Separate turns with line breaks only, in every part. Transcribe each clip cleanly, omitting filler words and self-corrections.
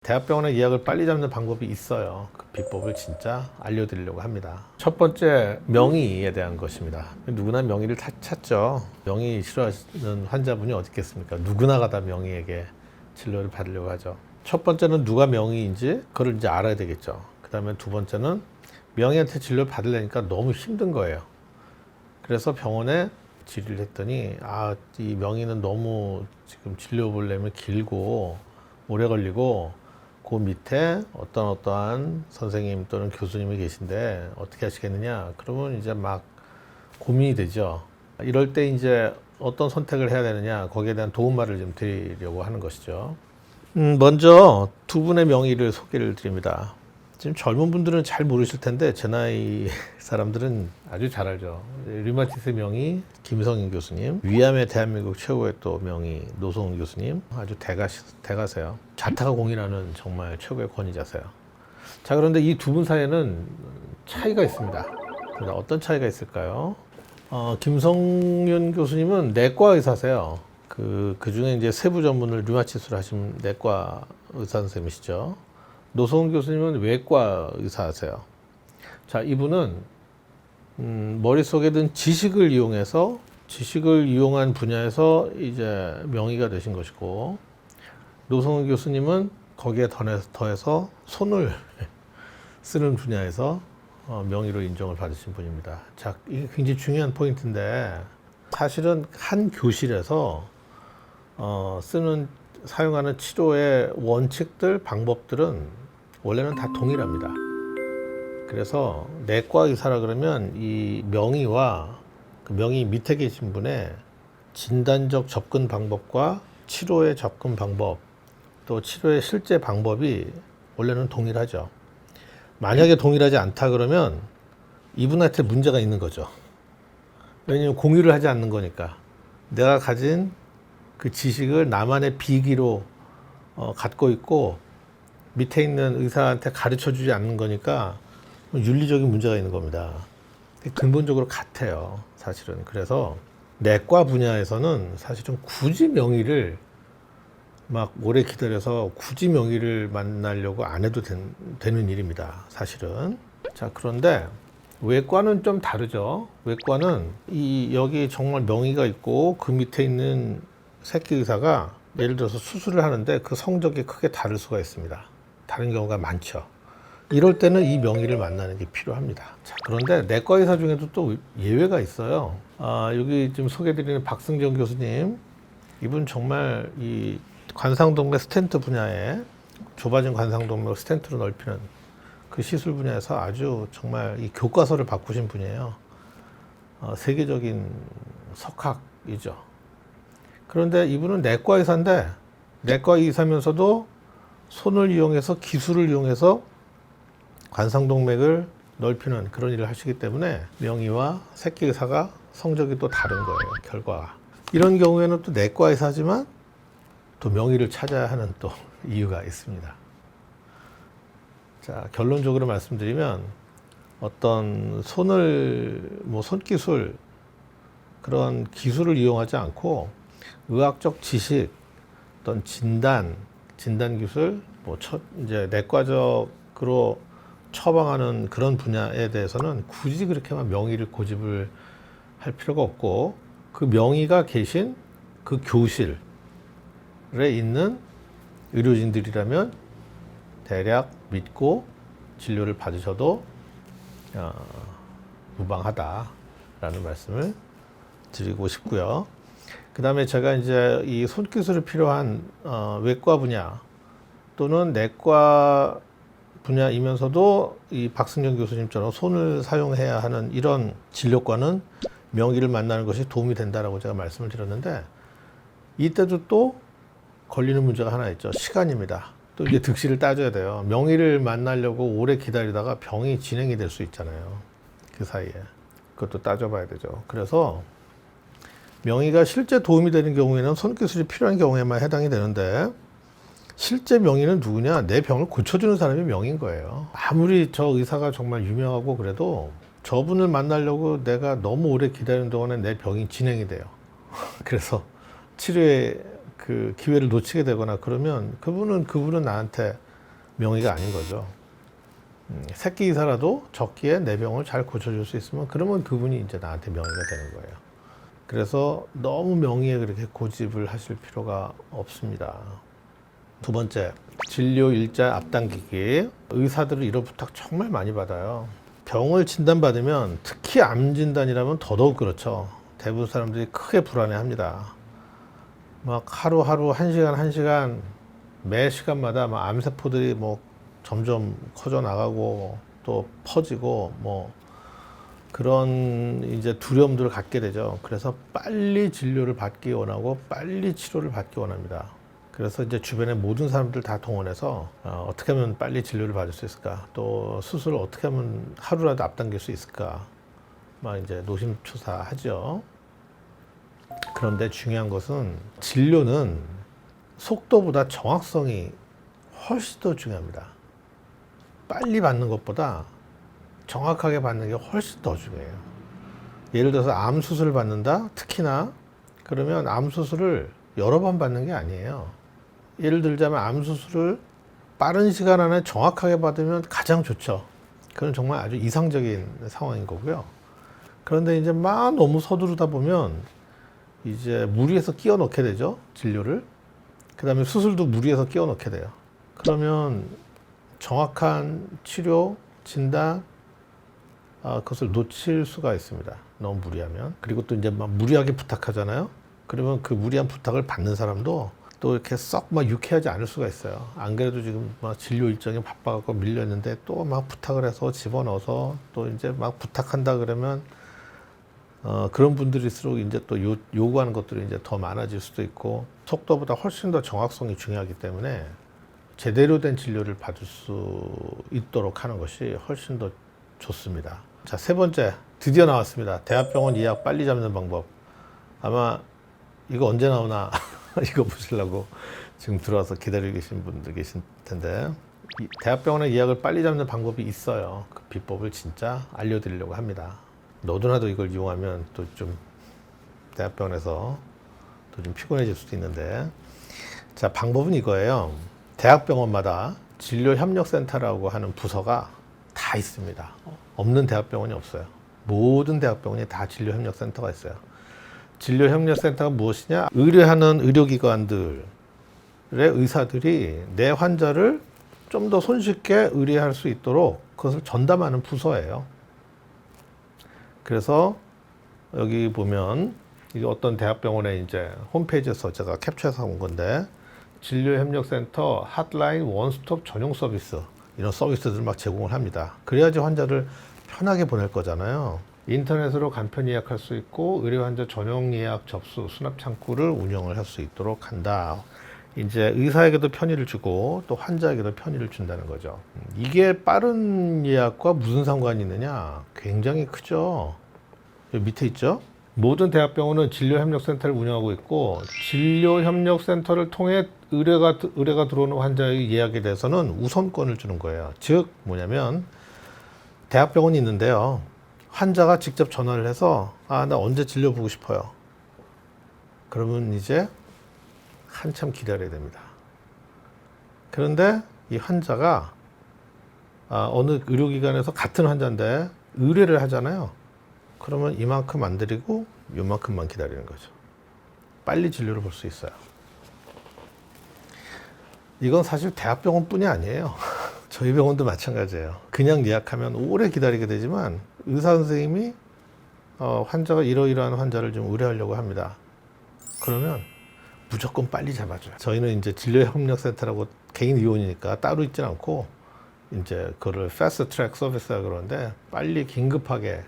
대학병원에 예약을 빨리 잡는 방법이 있어요. 그 비법을 진짜 알려드리려고 합니다. 첫 번째, 명의에 대한 것입니다. 누구나 명의를 다 찾죠. 명의 싫어하는 환자분이 어디 있겠습니까? 누구나가 다 명의에게 진료를 받으려고 하죠. 첫 번째는 누가 명의인지 그걸 이제 알아야 되겠죠. 그 다음에 두 번째는 명의한테 진료를 받으려니까 너무 힘든 거예요. 그래서 병원에 질의를 했더니 이 명의는 너무 지금 진료 보려면 길고 오래 걸리고 그 밑에 어떠한 선생님 또는 교수님이 계신데 어떻게 하시겠느냐? 그러면 이제 막 고민이 되죠. 이럴 때 이제 어떤 선택을 해야 되느냐? 거기에 대한 도움말을 좀 드리려고 하는 것이죠. 먼저 두 분의 명의를 소개를 드립니다. 지금 젊은 분들은 잘 모르실 텐데 제 나이 사람들은 아주 잘 알죠. 류마티스 명의 김성인 교수님, 위암의 대한민국 최고의 또 명의 노성훈 교수님, 아주 대가세요. 자타가 공인하는 정말 최고의 권위자세요. 자, 그런데 이 두 분 사이에는 차이가 있습니다. 어떤 차이가 있을까요? 김성윤 교수님은 내과 의사세요. 그 중에 이제 세부 전문을 류마티스로 하신 내과 의사 선생님이시죠. 노성훈 교수님은 외과 의사세요. 자, 이분은 머릿속에 든 지식을 이용한 분야에서 이제 명의가 되신 것이고, 노성훈 교수님은 거기에 더해서 손을 쓰는 분야에서 명의로 인정을 받으신 분입니다. 자, 이게 굉장히 중요한 포인트인데, 사실은 한 교실에서 사용하는 치료의 원칙들, 방법들은 원래는 다 동일합니다. 그래서 내과 의사라 그러면 이 명의와 그 명의 밑에 계신 분의 진단적 접근 방법과 치료의 접근 방법, 또 치료의 실제 방법이 원래는 동일하죠. 만약에 동일하지 않다 그러면 이분한테 문제가 있는 거죠. 왜냐하면 공유를 하지 않는 거니까. 내가 가진 그 지식을 나만의 비기로 갖고 있고 밑에 있는 의사한테 가르쳐 주지 않는 거니까 윤리적인 문제가 있는 겁니다. 근본적으로 같아요, 사실은. 그래서 내과 분야에서는 사실은 굳이 명의를 막 오래 기다려서 굳이 명의를 만나려고 안 해도 되는 일입니다, 사실은. 자, 그런데 외과는 좀 다르죠. 외과는 여기 정말 명의가 있고 그 밑에 있는 새끼 의사가 예를 들어서 수술을 하는데 그 성적이 크게 다를 수가 있습니다. 다른 경우가 많죠. 이럴 때는 이 명의를 만나는 게 필요합니다. 자, 그런데 내과 의사 중에도 또 예외가 있어요. 여기 지금 소개드리는 박승정 교수님, 이분 정말 이 관상동맥 스텐트 분야에 좁아진 관상동맥 스텐트로 넓히는 그 시술 분야에서 아주 정말 이 교과서를 바꾸신 분이에요. 세계적인 석학이죠. 그런데 이분은 내과 의사인데 내과 의사면서도 손을 이용해서 기술을 이용해서 관상동맥을 넓히는 그런 일을 하시기 때문에 명의와 새끼 의사가 성적이 또 다른 거예요, 결과가. 이런 경우에는 또 내과 의사지만 또 명의를 찾아야 하는 또 이유가 있습니다. 자, 결론적으로 말씀드리면 어떤 손기술, 그런 기술을 이용하지 않고 의학적 지식, 어떤 진단 기술, 이제 내과적으로 처방하는 그런 분야에 대해서는 굳이 그렇게만 명의를 고집을 할 필요가 없고, 그 명의가 계신 그 교실에 있는 의료진들이라면 대략 믿고 진료를 받으셔도 무방하다라는 말씀을 드리고 싶고요. 그 다음에 제가 이제 이 손기술이 필요한 외과 분야 또는 내과 분야이면서도 이 박승정 교수님처럼 손을 사용해야 하는 이런 진료과는 명의를 만나는 것이 도움이 된다라고 제가 말씀을 드렸는데, 이때도 또 걸리는 문제가 하나 있죠. 시간입니다. 또 이제 득실을 따져야 돼요. 명의를 만나려고 오래 기다리다가 병이 진행이 될 수 있잖아요, 그 사이에. 그것도 따져봐야 되죠. 그래서 명의가 실제 도움이 되는 경우에는 손기술이 필요한 경우에만 해당이 되는데, 실제 명의는 누구냐? 내 병을 고쳐주는 사람이 명의인 거예요. 아무리 저 의사가 정말 유명하고 그래도 저분을 만나려고 내가 너무 오래 기다리는 동안에 내 병이 진행이 돼요. 그래서 치료의 그 기회를 놓치게 되거나 그러면 그분은 나한테 명의가 아닌 거죠. 새끼 의사라도 적기에 내 병을 잘 고쳐줄 수 있으면 그러면 그분이 이제 나한테 명의가 되는 거예요. 그래서 너무 명의에 그렇게 고집을 하실 필요가 없습니다. 두 번째, 진료 일자 앞당기기. 의사들은 이런 부탁 정말 많이 받아요. 병을 진단받으면 특히 암 진단이라면 더더욱 그렇죠. 대부분 사람들이 크게 불안해합니다. 막 하루하루 한 시간 매 시간마다 막 암세포들이 뭐 점점 커져 나가고 또 퍼지고 뭐 그런 이제 두려움들을 갖게 되죠. 그래서 빨리 진료를 받기 원하고 빨리 치료를 받기 원합니다. 그래서 이제 주변의 모든 사람들 다 동원해서 어떻게 하면 빨리 진료를 받을 수 있을까? 또 수술을 어떻게 하면 하루라도 앞당길 수 있을까? 막 이제 노심초사하죠. 그런데 중요한 것은 진료는 속도보다 정확성이 훨씬 더 중요합니다. 빨리 받는 것보다 정확하게 받는 게 훨씬 더 중요해요. 예를 들어서 암 수술을 받는다? 특히나 그러면 암 수술을 여러 번 받는 게 아니에요. 예를 들자면 암 수술을 빠른 시간 안에 정확하게 받으면 가장 좋죠. 그건 정말 아주 이상적인 상황인 거고요. 그런데 이제 막 너무 서두르다 보면 이제 무리해서 끼워 넣게 되죠. 진료를. 그 다음에 수술도 무리해서 끼워 넣게 돼요. 그러면 정확한 치료, 진단, 그것을 놓칠 수가 있습니다. 너무 무리하면. 그리고 또 이제 막 무리하게 부탁하잖아요. 그러면 그 무리한 부탁을 받는 사람도 또 이렇게 썩 막 유쾌하지 않을 수가 있어요. 안 그래도 지금 막 진료 일정이 바빠갖고 밀렸는데 또 막 부탁을 해서 집어넣어서 또 이제 막 부탁한다 그러면 그런 분들일수록 이제 또 요구하는 것들이 이제 더 많아질 수도 있고 속도보다 훨씬 더 정확성이 중요하기 때문에 제대로 된 진료를 받을 수 있도록 하는 것이 훨씬 더 좋습니다. 자, 세 번째, 드디어 나왔습니다. 대학병원 예약 빨리 잡는 방법. 아마 이거 언제 나오나 이거 보시려고 지금 들어와서 기다리고 계신 분들 계실 텐데 대학병원에 예약을 빨리 잡는 방법이 있어요. 그 비법을 진짜 알려드리려고 합니다. 너도나도 이걸 이용하면 또 좀 대학병원에서 또 좀 피곤해질 수도 있는데 자, 방법은 이거예요. 대학병원마다 진료협력센터라고 하는 부서가 다 있습니다. 없는 대학병원이 없어요. 모든 대학병원이 다 진료협력센터가 있어요. 진료협력센터가 무엇이냐? 의뢰하는 의료기관들의 의사들이 내 환자를 좀 더 손쉽게 의뢰할 수 있도록 그것을 전담하는 부서예요. 그래서 여기 보면 이게 어떤 대학병원의 이제 홈페이지에서 제가 캡처해서 온 건데 진료협력센터 핫라인 원스톱 전용 서비스 이런 서비스들을 막 제공을 합니다. 그래야지 환자를 편하게 보낼 거잖아요. 인터넷으로 간편 예약할 수 있고 의료 환자 전용 예약 접수 수납 창구를 운영을 할 수 있도록 한다. 이제 의사에게도 편의를 주고 또 환자에게도 편의를 준다는 거죠. 이게 빠른 예약과 무슨 상관이 있느냐? 굉장히 크죠. 여기 밑에 있죠? 모든 대학병원은 진료협력센터를 운영하고 있고 진료협력센터를 통해 의뢰가 들어오는 환자의 예약에 대해서는 우선권을 주는 거예요. 즉 뭐냐면 대학병원이 있는데요. 환자가 직접 전화를 해서 나 언제 진료 보고 싶어요. 그러면 이제 한참 기다려야 됩니다. 그런데 이 환자가 어느 의료기관에서 같은 환자인데 의뢰를 하잖아요. 그러면 이만큼 안 드리고 요만큼만 기다리는 거죠. 빨리 진료를 볼 수 있어요. 이건 사실 대학병원 뿐이 아니에요. 저희 병원도 마찬가지예요. 그냥 예약하면 오래 기다리게 되지만 의사 선생님이 환자가 이러이러한 환자를 좀 의뢰하려고 합니다. 그러면 무조건 빨리 잡아줘요. 저희는 이제 진료협력센터라고 개인 의원이니까 따로 있진 않고 이제 그거를 패스트 트랙 서비스라 그러는데 빨리 긴급하게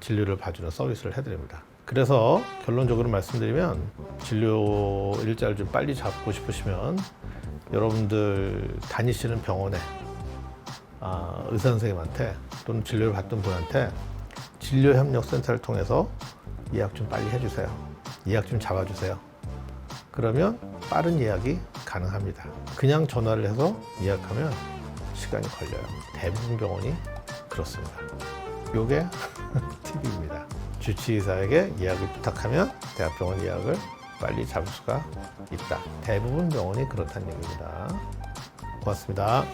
진료를 봐주는 서비스를 해드립니다. 그래서 결론적으로 말씀드리면 진료 일자를 좀 빨리 잡고 싶으시면 여러분들 다니시는 병원에 의사 선생님한테 또는 진료를 받던 분한테 진료협력센터를 통해서 예약 좀 빨리 해주세요. 예약 좀 잡아주세요. 그러면 빠른 예약이 가능합니다. 그냥 전화를 해서 예약하면 시간이 걸려요. 대부분 병원이 그렇습니다. 요게 팁입니다. 주치의사에게 예약을 부탁하면 대학병원 예약을 빨리 잡을 수가 있다. 대부분 병원이 그렇다는 얘기입니다. 고맙습니다.